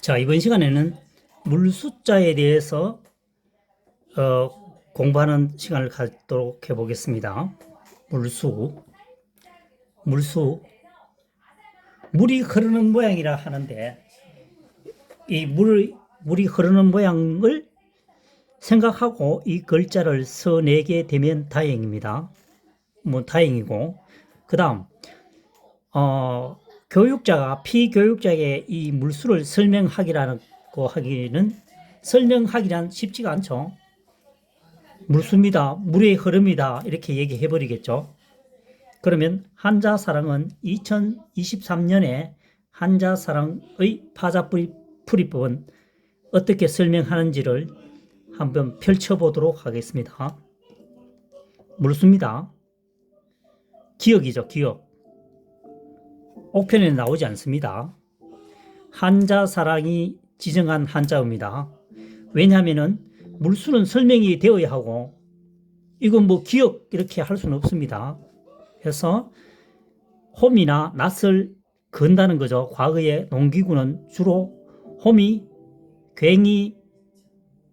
자, 이번 시간에는 물숫자에 대해서 공부하는 시간을 갖도록 해보겠습니다. 물수. 물이 흐르는 모양이라 하는데, 이 물이 흐르는 모양을 생각하고 이 글자를 써내게 되면 다행입니다. 뭐 다행이고, 그 다음 교육자가 피교육자에게 이 물수를 설명하기라고 하기는 설명하기란 쉽지가 않죠. 물수입니다. 물의 흐름이다. 이렇게 얘기해 버리겠죠. 그러면 한자사랑은 2023년에 한자사랑의 파자풀이법은 어떻게 설명하는지를 한번 펼쳐보도록 하겠습니다. 물수입니다. 기역이죠. 기역. 옥편에 나오지 않습니다. 한자사랑이 지정한 한자어입니다. 왜냐하면 물수는 설명이 되어야 하고 이건 뭐 기억 이렇게 할 수는 없습니다. 그래서 홈이나 낯을 건다는 거죠. 과거의 농기구는 주로 홈이, 괭이,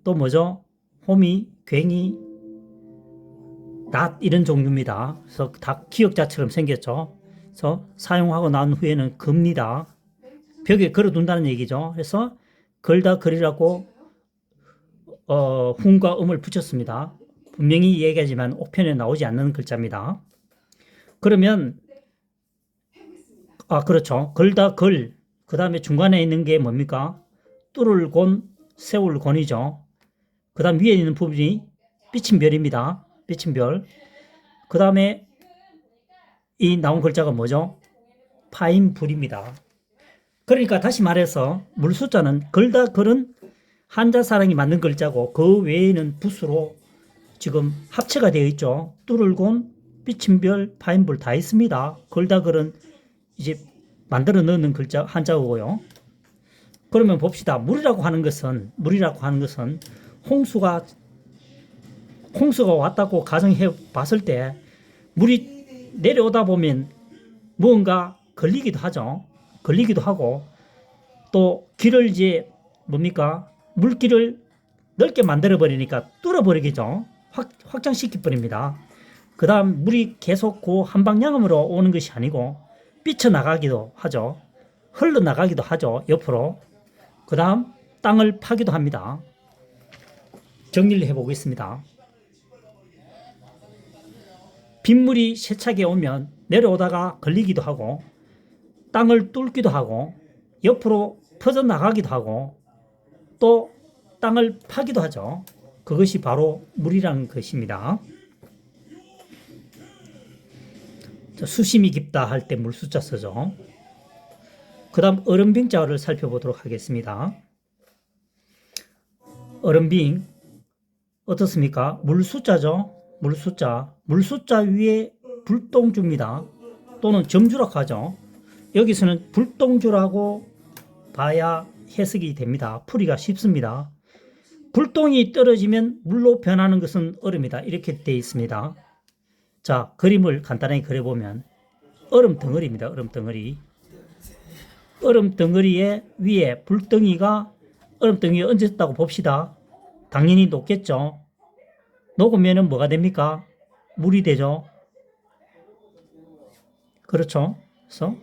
또 뭐죠? 홈이, 괭이, 낫 이런 종류입니다. 그래서 다 기역자처럼 생겼죠. 그래서 사용하고 난 후에는 겁니다. 벽에 걸어둔다는 얘기죠. 그래서 걸다 걸이라고 훈과 음을 붙였습니다. 분명히 얘기하지만 옥편에 나오지 않는 글자입니다. 그러면 그렇죠. 걸다 걸. 그 다음에 중간에 있는 게 뭡니까? 뚫을 곤, 세울 곤이죠. 그 다음 위에 있는 부분이 삐침별입니다. 삐침별. 그 다음에 이 나온 글자가 뭐죠? 파인불입니다. 그러니까 다시 말해서 물숫자는 걸다 걸은 한자사랑이 만든 글자고 그 외에는 붓으로 지금 합체가 되어 있죠. 뚫을곤, 삐침별, 파인불 다 있습니다. 걸다 걸은 이제 만들어 넣는 글자 한자어고요. 그러면 봅시다. 물이라고 하는 것은 홍수가 왔다고 가정해 봤을 때 물이 내려오다 보면 무언가 걸리기도 하죠. 걸리기도 하고 또 길을 이제 뭡니까? 물길을 넓게 만들어 버리니까 뚫어 버리겠죠. 확장시켜 버립니다. 그 다음 물이 계속 그 한 방향으로 오는 것이 아니고 삐쳐나가기도 하죠. 흘러나가기도 하죠. 옆으로. 그 다음 땅을 파기도 합니다. 정리를 해보겠습니다. 빗물이 세차게 오면 내려오다가 걸리기도 하고 땅을 뚫기도 하고 옆으로 퍼져나가기도 하고 또 땅을 파기도 하죠. 그것이 바로 물이라는 것입니다. 수심이 깊다 할 때 물수자 쓰죠. 그 다음 얼음빙자를 살펴보도록 하겠습니다. 얼음빙 어떻습니까? 물수자죠. 물수자 위에 불똥주입니다. 또는 점주라고 하죠. 여기서는 불똥주라고 봐야 해석이 됩니다. 풀이가 쉽습니다. 불똥이 떨어지면 물로 변하는 것은 얼음이다. 이렇게 되어 있습니다. 자, 그림을 간단하게 그려보면 얼음 덩어리입니다. 얼음 덩어리. 얼음 덩어리의 위에 불덩이가 얼음 덩이에 얹었다고 봅시다. 당연히 녹겠죠. 녹으면 뭐가 됩니까? 물이 되죠. 그렇죠. 그래서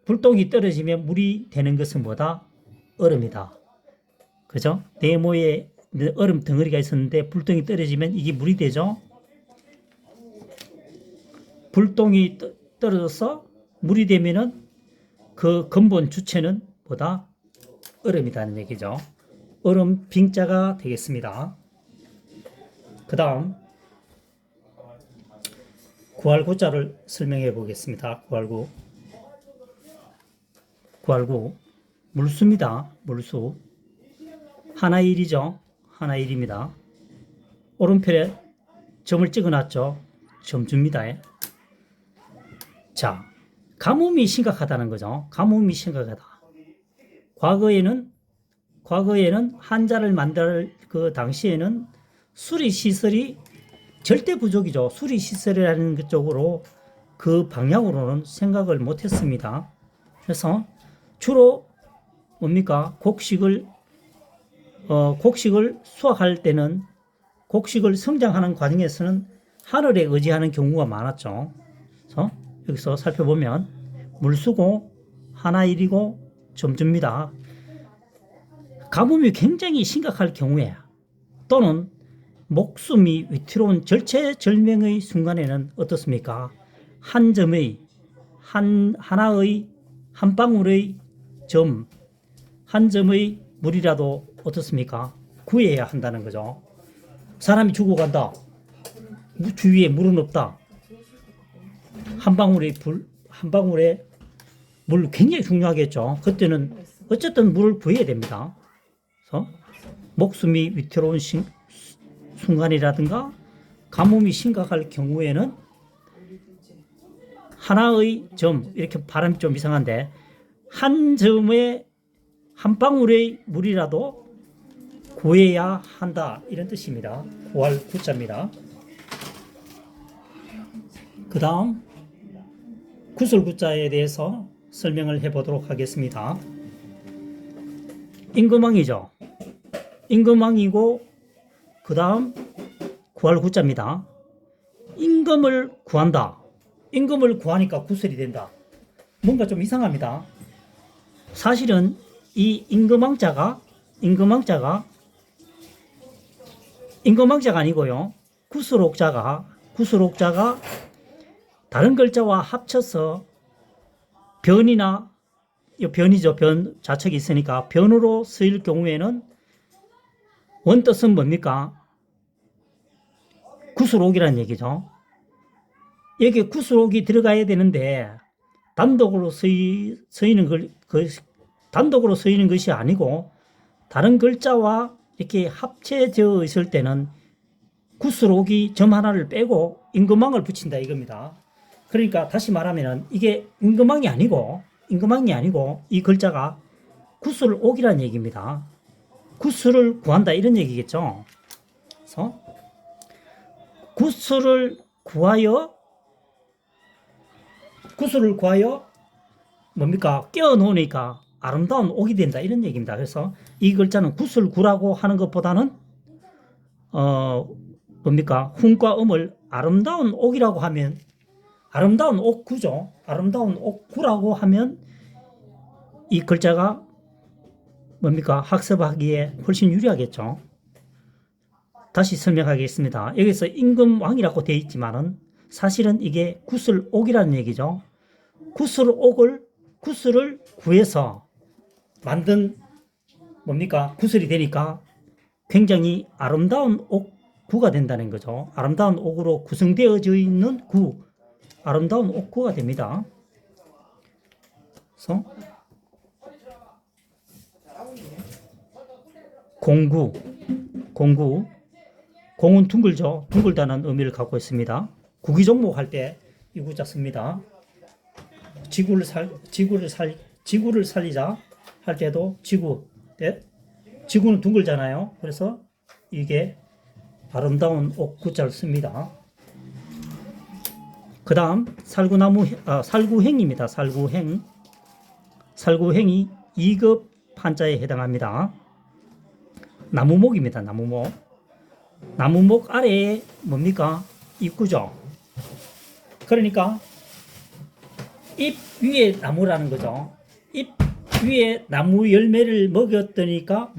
불똥이 떨어지면 물이 되는 것은 뭐다? 얼음이다. 그죠? 네모에 얼음 덩어리가 있었는데 불똥이 떨어지면 이게 물이 되죠. 불똥이 떨어져서 물이 되면은 그 근본 주체는 뭐다? 얼음이라는 얘기죠. 얼음 빙자가 되겠습니다. 그 다음 구할구자를 설명해 보겠습니다. 구할구 물수입니다. 물수 하나의 일이죠. 하나의 일입니다. 오른편에 점을 찍어놨죠. 점주입니다. 자, 가뭄이 심각하다는 거죠. 가뭄이 심각하다. 과거에는 한자를 만들 그 당시에는 수리시설이 절대 부족이죠. 수리시설이라는 그 쪽으로 그 방향으로는 생각을 못했습니다. 그래서 주로 뭡니까? 곡식을 수확할 때는 곡식을 성장하는 과정에서는 하늘에 의지하는 경우가 많았죠. 그래서 여기서 살펴보면 물수고 하나일이고 점주입니다. 가뭄이 굉장히 심각할 경우에 또는 목숨이 위태로운 절체절명의 순간에는 어떻습니까? 한 점의 하나의 한 방울의 점, 한 점의 물이라도 어떻습니까? 구해야 한다는 거죠. 사람이 죽어간다. 주위에 물은 없다. 한 방울의 물 굉장히 중요하겠죠. 그때는 어쨌든 물을 구해야 됩니다. 그래서 목숨이 위태로운 순간이라든가 가뭄이 심각할 경우에는 하나의 점, 이렇게 발음이 좀 이상한데 한 점의 한 방울의 물이라도 구해야 한다, 이런 뜻입니다. 구할 구자입니다. 그 다음 구슬구자에 대해서 설명을 해보도록 하겠습니다. 임금왕이죠. 임금왕이고 그 다음 구할 구자입니다. 임금을 구한다. 임금을 구하니까 구슬이 된다. 뭔가 좀 이상합니다. 사실은 이 임금왕자가 아니고요. 구슬옥자가 다른 글자와 합쳐서 변이나, 변이죠. 변 자척이 있으니까 변으로 쓰일 경우에는 원뜻은 뭡니까? 구슬옥이라는 얘기죠. 여기 구슬옥이 들어가야 되는데 단독으로 쓰이는 것이 아니고 다른 글자와 이렇게 합쳐져 있을 때는 구슬옥이 점 하나를 빼고 임금왕을 붙인다 이겁니다. 그러니까 다시 말하면 이게 임금왕이 아니고 이 글자가 구슬옥이라는 얘기입니다. 구슬을 구한다 이런 얘기겠죠. 그래서 구슬을 구하여 뭡니까? 끼워 놓으니까 아름다운 옥이 된다 이런 얘기입니다. 그래서 이 글자는 구슬구라고 하는 것보다는 뭡니까? 훈과 음을 아름다운 옥이라고 하면 아름다운 옥구죠. 아름다운 옥구라고 하면 이 글자가 뭡니까? 학습하기에 훨씬 유리하겠죠. 다시 설명하겠습니다. 여기서 임금왕이라고 되어 있지만은 사실은 이게 구슬옥이라는 얘기죠. 구슬을 구해서 만든 뭡니까? 구슬이 되니까 굉장히 아름다운 옥구가 된다는 거죠. 아름다운 옥으로 구성되어져 있는 아름다운 옥구가 됩니다. 그래서 공은 둥글죠. 둥글다는 의미를 갖고 있습니다. 구기종목 할 때 이 구자 씁니다. 지구를 살리자 할 때도 지구는 둥글잖아요. 그래서 이게 아름다운 옥구자를 씁니다. 그 다음 살구행입니다. 살구행이 2급 한자에 해당합니다. 나무목입니다. 나무목 아래에 뭡니까? 입구죠. 그러니까 잎 위에 나무라는 거죠. 잎 위에 나무 열매를 먹였으니까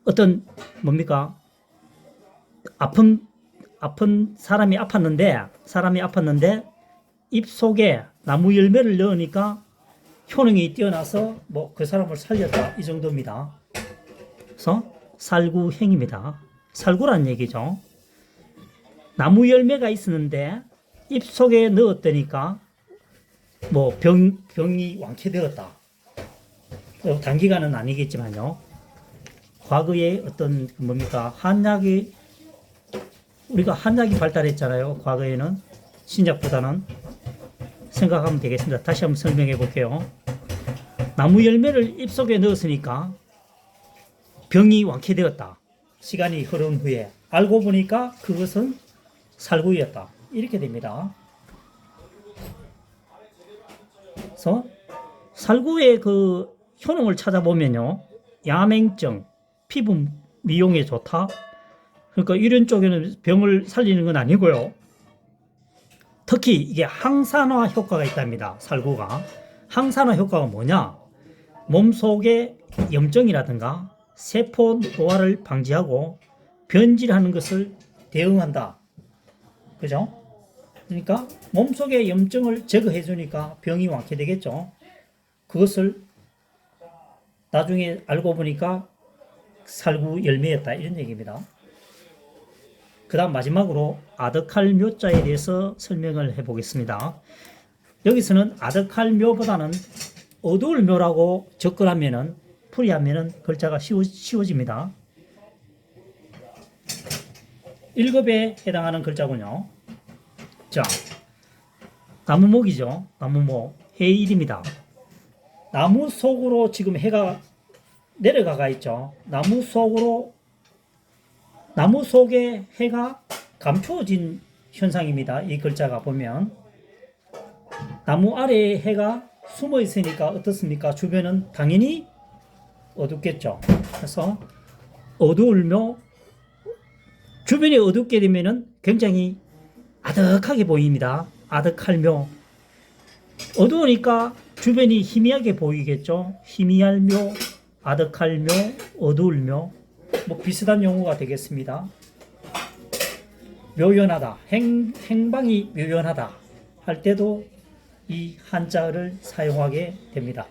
어떤 뭡니까? 아픈 사람이 아팠는데 입 속에 나무 열매를 넣으니까 효능이 뛰어나서 그 사람을 살렸다 이 정도입니다. 그래서 살구행입니다. 살구란 얘기죠. 나무 열매가 있었는데 입 속에 넣었더니까 병이 완쾌되었다. 단기간은 아니겠지만요. 과거에 어떤 뭡니까? 우리가 한약이 발달했잖아요. 과거에는 신약보다는. 생각하면 되겠습니다. 다시 한번 설명해 볼게요. 나무 열매를 입속에 넣었으니까 병이 완쾌되었다. 시간이 흐른 후에 알고 보니까 그것은 살구였다. 이렇게 됩니다. 그래서 살구의 그 효능을 찾아보면요. 야맹증, 피부 미용에 좋다. 그러니까 이런 쪽에는 병을 살리는 건 아니고요. 특히 이게 항산화 효과가 있답니다. 살구가. 항산화 효과가 뭐냐? 몸속의 염증이라든가 세포 노화를 방지하고 변질하는 것을 대응한다. 그죠? 그러니까 몸속의 염증을 제거해 주니까 병이 완쾌 되겠죠. 그것을 나중에 알고 보니까 살구 열매였다 이런 얘기입니다. 그 다음 마지막으로 아드칼묘자에 대해서 설명을 해보겠습니다. 여기서는 아드칼묘보다는 어두울묘라고 접근하면은 풀이하면은 글자가 쉬워집니다. 1급에 해당하는 글자군요. 자, 나무목이죠. 나무목 해일입니다. 나무 속으로 지금 해가 내려가가 있죠. 나무 속에 해가 감추어진 현상입니다. 이 글자가 보면 나무 아래에 해가 숨어 있으니까 어떻습니까? 주변은 당연히 어둡겠죠. 그래서 어두울며 주변이 어둡게 되면은 굉장히 아득하게 보입니다. 아득할묘. 어두우니까 주변이 희미하게 보이겠죠. 희미할묘, 아득할묘, 어두울묘. 뭐 비슷한 용어가 되겠습니다. 묘연하다, 행방이 묘연하다 할 때도 이 한자를 사용하게 됩니다.